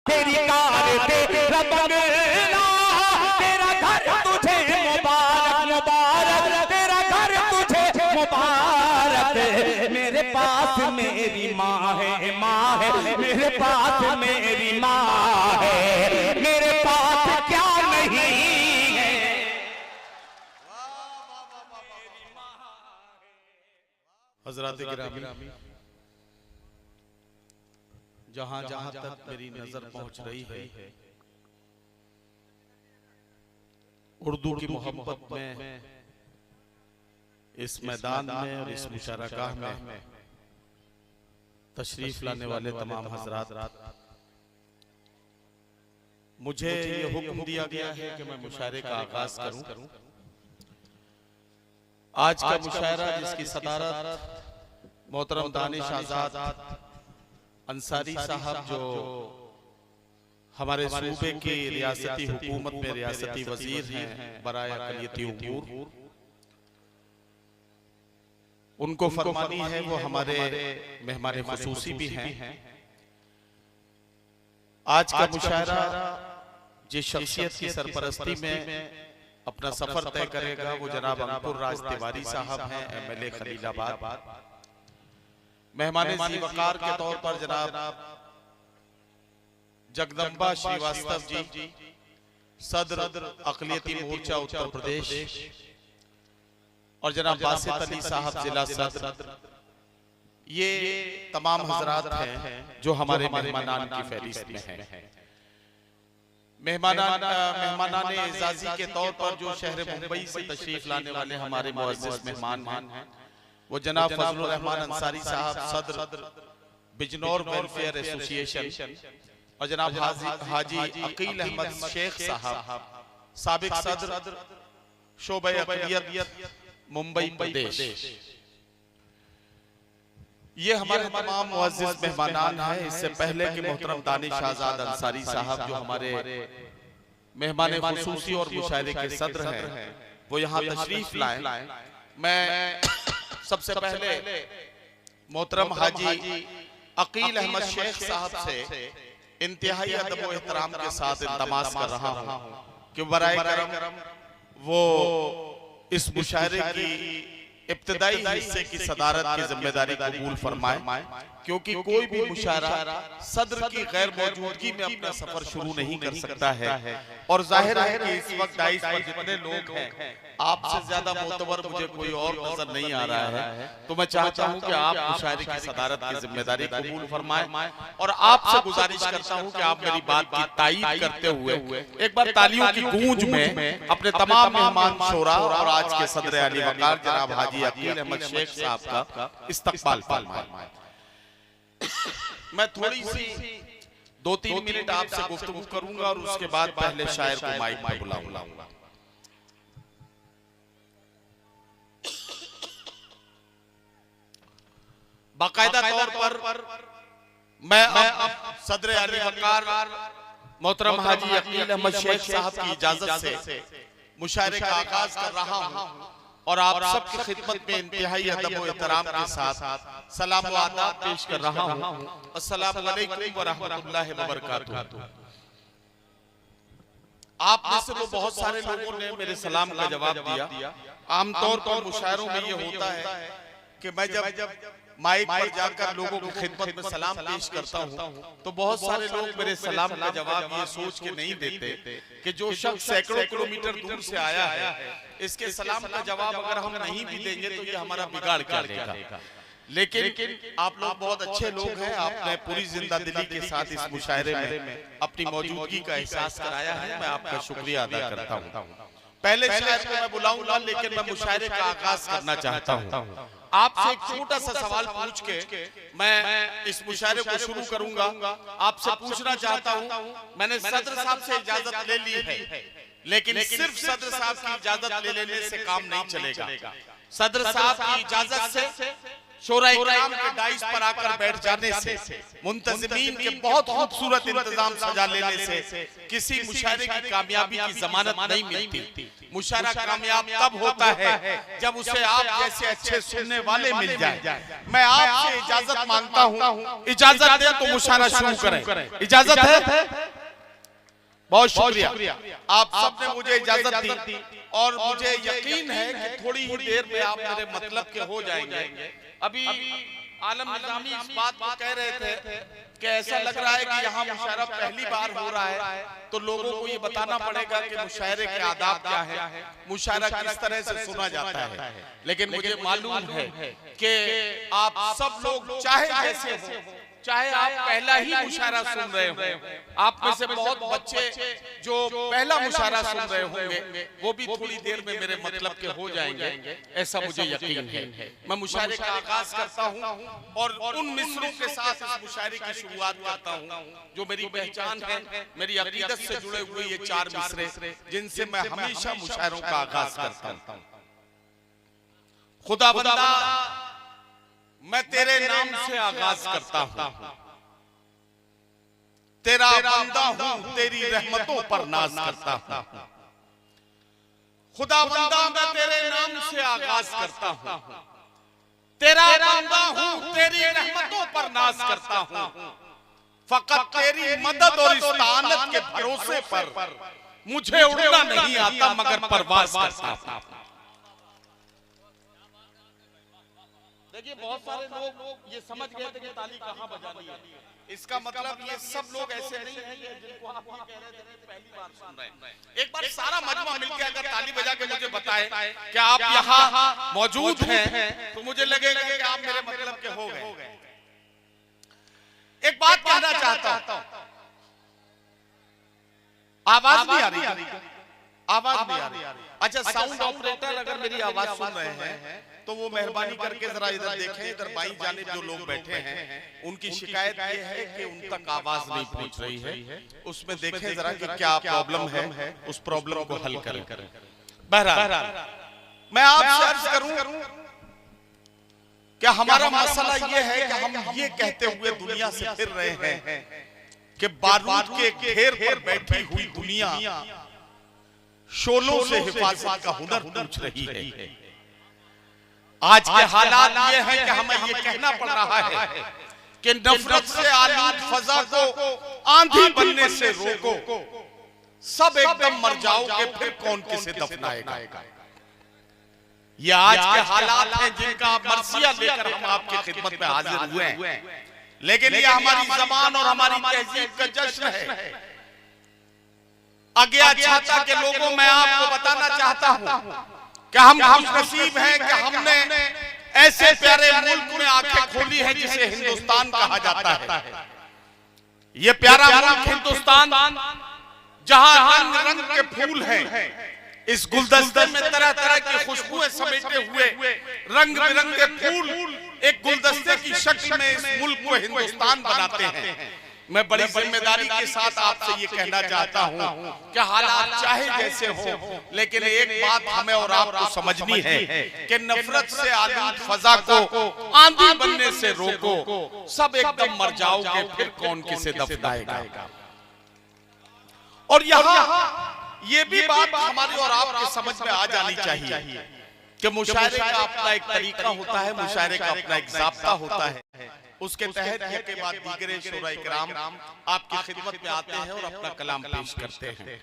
तेरी कार तेरा बंगला, तेरा घर तुझे मुबारक मुबारक, तेरा घर तुझे मुबारक। मेरे पास मेरी माँ है, माँ है, मेरे पास मेरी माँ है, मेरे पास क्या नहीं है। हज़रात गिरामी, जहां जहां तक मेरी नजर पहुंच रही है, उर्दू की मोहब्बत में इस मैदान में और इस मुशारगाह में तशरीफ लाने वाले तमाम हजरात, मुझे ये हुक्म दिया गया है कि मैं मुशायरे का आगाज करूं। आज का मुशायरा जिसकी सदारत मोहतरम दानिश आजाद अंसारी साहब, जो हमारे सूबे की रियासती हुकूमत में रियासती वजीर हैं बराए अक़लियती उमूर, उनको फरमानी है, वो हमारे मेहमान खुसूसी भी हैं। आज का मुशायरा जिस शख्सियत की सरपरस्ती में अपना सफर तय करेगा वो जनाब अंकुर राज तिवारी साहब हैं, MLA खलीलाबाद। मेहमान ज़ीवकार के तौर पर जनाब जगदम्बा श्रीवास्तव जी, सदर अक़लियती मोर्चा उत्तर प्रदेश, और जनाब बासित अली साहब जिला सदर, ये तमाम हजरात हैं जो हमारे मेहमानान की फहरिस्त में हैं। मेहमानान एजाजी के तौर पर जो शहर मुंबई से तशरीफ लाने वाले हमारे मुअज़्ज़िज़ मेहमान हैं, वो जनाब फजलुर रहमान अंसारी साहब, सदर बिजनौर वेलफेयर एसोसिएशन, और जनाब हाजी अकील अहमद शेख साहब, साबिक सदर शोबे अक़लियत मुंबई प्रदेश। ये हमारे तमाम मुअज़्ज़िज़ मेहमानान हैं। इससे पहले कि मोहतरम दानिश आजाद अंसारी साहब जो हमारे मेहमान खुसूसी और मुशायरे के सदर हैं, वो यहाँ तशरीफ लाएं, मैं सबसे पहले मोहतरम हाजी अकील अहमद शेख साहब से इंतहाई अदब व एहतराम के साथ इल्तमास कर रहा हूँ कि बराए करम वो इस मुशायरे की इब्तिदाई हिस्से की सदारत की जिम्मेदारी कबूल फरमाए, क्योंकि कोई भी मुशायरा सदर की गैर मौजूदगी में अपना सफर शुरू नहीं कर सकता है। और जाहिर है कि इस वक्त डाइस पर जितने लोग हैं, आपसे ज्यादा मोतबर मुझे कोई और नजर नहीं आ रहा है, तो मैं चाहता हूं कि आप मुशायरे की सदारत की जिम्मेदारी कबूल फरमाएं, और आपसे गुजारिश करता हूं कि आप मेरी बात की तायीद करते हुए एक बार तालियों की गूंज में अपने तमाम मेहमान शोरा और आज के सदर अली वकार जनाब हाजी अकील अहमद शेख साहब का इस्तकबाल फरमाएं। मैं थोड़ी सी 2-3 मिनट आपसे गुफ्तगू करूंगा और उसके बाद पहले शायर को माइक पर बुलाऊंगा। बाकायदा तौर पर मैं सदर अली वकार मोहतरम हाजी अकील अहमद शेख साहब की इजाजत से मुशायरे का आगाज कर रहा हूं, और आप सबकी खिदमत में इंतहाई अदब व एहतराम के साथ सलाम व आदाब पेश कर रहा हूं। अस्सलामु अलैकुम व रहमतुल्लाहि व बरकातुहू। आप में से वो बहुत सारे लोगों ने मेरे सलाम का जवाब दिया। आमतौर पर मुशायरों में ये होता है कि मैं जब माइक पर जाकर लोगों की खिदमत में सलाम पेश करता हूं, तो बहुत सारे लोग मेरे सलाम का जवाब ये सोच के नहीं देते कि जो शख्स सैकड़ों किलोमीटर दूर से आया है, इसके सलाम का जवाब अगर हम नहीं भी देंगे तो ये हमारा बिगाड़ क्या देगा। लेकिन आप लोग बहुत अच्छे लोग हैं, आपने पूरी जिंदा दिली के साथ इस मुशायरे में अपनी मौजूदगी का एहसास कराया है, मैं आपका शुक्रिया अदा करता हूँ। पहले शायर को मैं बुलाऊंगा, लेकिन मैं मुशायरे का आगाज करना चाहता हूँ। आपसे एक छोटा सा सवाल पूछ के मैं इस मुशायरे को शुरू करूंगा। आपसे पूछना चाहता हूं, मैंने सदर साहब से इजाजत ले ली है, लेकिन सिर्फ सदर साहब की इजाजत ले लेने से काम नहीं चलेगा। सदर साहब की इजाजत से शोरा इकराम के डाइस पर आकर बैठ जाने से, मुंतजिमीन के बहुत खूबसूरत इंतजाम सजा लेने से किसी मुशायरे की कामयाबी की जमानत नहीं मिलती। मुशायरा कामयाब तब होता है जब उसे आप जैसे अच्छे सुनने वाले मिल जाए। मैं आपसे इजाजत मांगता हूँ, इजाजत दे तो मुशायरा शुरू करें। इजाजत है? बहुत शुक्रिया, आप सबने मुझे इजाजत दी और मुझे यकीन है कि थोड़ी ही देर में आप मेरे मतलब के हो जाएंगे। अभी आलम निजामी इस बात को कह रहे थे कि ऐसा लग रहा है कि यहाँ मुशायरा पहली बार हो रहा है, तो लोगों को ये बताना पड़ेगा कि मुशायरे के आदाब क्या है, मुशायरा किस तरह से सुना जाता है। लेकिन मुझे मालूम है कि आप सब लोग चाहे जैसे हो, चाहे आप पहला ही मुशायरा सुन रहे हो, आप में से बहुत बच्चे जो पहला मुशायरा सुन रहे होंगे वो भी थोड़ी देर में मेरे मतलब के हो जाएंगे, ऐसा मुझे यकीन है। मैं मुशायरे का आगाज करता हूँ और उन मिसरों के साथ इस मुशायरे की शुरुआत करता हूँ जो मेरी पहचान है, मेरी अकीदत से जुड़े हुए ये 4 मिसरे जिनसे मैं हमेशा मुशायरों का आगाज करता हूँ। खुदा बंदा मैं तेरे नाम से आगाज करता हूँ, तेरा बंदा हूँ, तेरी रहमतों पर नाज करता हूँ। खुदा बंदा मैं तेरे नाम से आगाज करता हूँ, तेरा बंदा हूँ, तेरी रहमतों पर नाज करता हूँ। फकत तेरी मदद और इस्तानत के भरोसे पर मुझे उड़ना नहीं आता मगर परवाज करता हूँ। देखिए बहुत सारे लोग ये समझ गए थे कि ताली कहाँ बजानी है। इसका मतलब ये सब लोग ऐसे नहीं हैं जिनको आप ये कह रहे थे पहली बार सुन रहे हैं। एक बार सारा मजमा मिलकर अगर ताली बजा के मुझे बताए कि आप यहाँ मौजूद हैं तो मुझे लगेगा कि आप मेरे मतलब के हो गए। एक बात कहना चाहता हूँ, आवाज नहीं आ रही, आवाज नहीं आ रही। अच्छा, साउंड ऑपरेटर अगर मेरी आवाज सुन रहे हैं तो वो मेहरबानी करके जरा इधर देखें। इधर बाईं जानिब जो लोग बैठे हैं उनकी शिकायत ये है कि उन तक आवाज नहीं पहुंच रही है, उसमें देखें जरा कि क्या प्रॉब्लम है, उस प्रॉब्लम को हल करें। बहरहाल मैं आपसे अर्ज करूं कि हमारा मसला ये है कि हम ये कहते हुए दुनिया से फिर रहे हैं कि बारूद के घेर पर बैठी हुई दुनिया शोलों से हिफाजत का हुनर पूछ रही है। आज के हालात ये हैं कि हमें ये कहना पड़ रहा है कि नफरत से आलूद फजा को आंधी बनने से रोको, सब एकदम मर जाओगे फिर कौन किसे दफनाएगा। ये आज के हालात हैं जिनका आप मर्सिया लेकर हम आपकी खिदमत में हाजिर हुए हैं, लेकिन ये हमारी जबान और हमारी तहजीब का जश्न है। अज्ञा छाता के लोगों में आपको बताना चाहता हूँ कि हम खुशनसीब हैं कि हमने ऐसे प्यारे मुल्क में आंखें खोली है जिसे हिंदुस्तान कहा जाता है। ये प्यारा मुल्क हिंदुस्तान जहां रंग रंग के फूल हैं, इस गुलदस्ते में तरह तरह की खुशबुएं समेटे हुए रंग बिरंगे फूल एक गुलदस्ते की शक्ल में इस मुल्क को हिंदुस्तान बनाते हैं। मैं बड़ी जिम्मेदारी के साथ आपसे ये कहना चाहता हूँ कि हालात चाहे जैसे हो, लेकिन एक बात हमें और आपको समझनी है कि नफरत से आलूद फजा को आंधी बनने से रोको, सब एकदम मर जाओगे फिर कौन किसे दफनाएगा। और यहाँ ये भी बात हमारी और आपके समझ में आ जानी चाहिए कि मुशायरे का अपना एक तरीका होता है, मुशायरे का अपना एक ज़ाब्ता होता है। उसके तहत के बाद दीगरे शोरा इकराम आपकी खिदमत में आते हैं और अपना कलाम पेश करते हैं।